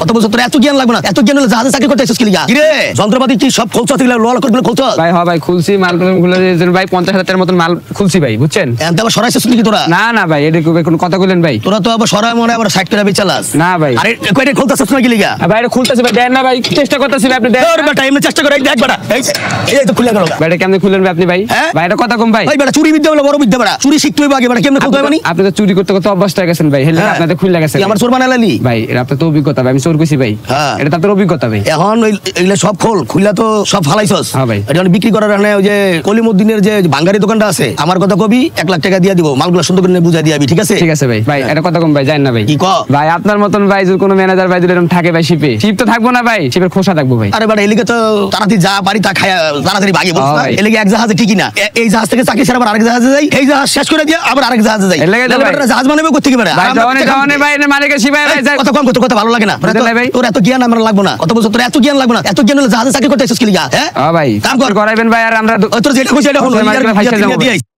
কত বছর তোর এত জ্ঞান লাগবে না, এত জ্ঞান হলে জাহাজে চাকরি করতে আসছিস কি লিগা? কিরে যন্ত্রপাতি কি সব খোলছ তুইলা লোয়া করে খোলছ? ভাই হ্যাঁ ভাই খুলছি, মাল খুলে ভাই 50,000 টাকার মতন মাল খুলছি ভাই, বুঝছেন? এনতে আবার সরাইছিস নাকি তোরা? না না ভাই, এটা কোন কথা কইলেন ভাই? তোরা তো আবার সরাই মনে আবার সাইড করে বেচালাস। না ভাই, আরে কয়টা খোলতাছিস নাকি লিগা? ভাই এটা খুলতেছি ভাই, দেন না ভাই, চেষ্টা করতেছি ভাই, আপনি দেন। তোর বেটা এমনি চেষ্টা করে দেখ বেটা, এই তো খুলে গেল। ভাই এটা কেমনে খুললেন ভাই আপনি ভাই? ভাই এটা কথা কম ভাই। ভাই বেটা চুরি বিদ্যা হলো বড় বিদ্যা বেটা, চুরি শিখতে হইবে আগে বেটা, কেমনে খুলতে হয় মানে? আপনি তো চুরি করতে করতে অভ্যস্ত হয়ে গেছেন ভাই, হেলে আপনাদের খুলে গেছে। আমার চোর বানাইলি ভাই, এটা আপনার তো অভিজ্ঞতা ভাই, আমি চোর কইছি ভাই। এটা তো আপনার অভিজ্ঞতা ভাই। এখন এইগুলা সব খোল খুইলা তো সব ফালাইছস। হ্যাঁ ভাই, এটা বিক্রি করার কারণে ওই যে কলিমউদ্দিনের যে বাঙ্গারি দোকানটা আছে, আমার কথা কবি 1 লাখ টাকা দিয়ে দিব, মালগুলো সুন্দর করে বুঝাই দিয়াবি, ঠিক আছে? ঠিক আছে ভাই। ভাই এটা কথা কম ভাই, জানেন না ভাই কি ক ভাই, আপনার মতন ভাই যদি কোনো ম্যানেজার ভাই যদি এরকম থাকে ভাই, শিপে শিপ তো থাকবো না ভাই, শিপের খোসা থাকবো ভাই। আরে বেটা এলিগে তো তাড়াতাড়ি যা পারি তা খায়া তাড়াতাড়ি ভাগে বলছ না, এলিগে এক জাহাজে ঠিকই না, এই জাহাজ থেকে চাকরি ছাড়া আবার আরেক জাহাজে যাই, এই জাহাজ শেষ করে দিয়ে আবার আরেক জাহাজে যাই, বেটা জাহাজ বানাবে কত থেকে বেটা? ভাই জানে ভাই মালিকের শিপাই ভাই, কথা কম কথা ভালো লাগে না তোর এত জ্ঞান আমার লাগবে না, কত বছর তোর এত জ্ঞান লাগবে না, এত জ্ঞান হলে জাহাজে চাকরি করতে আসছিস কি লিগা? হ্যাঁ ভাই কাম করাইবেন ভাই, আর আমরা তোর যেটা কইছিস এটা হলো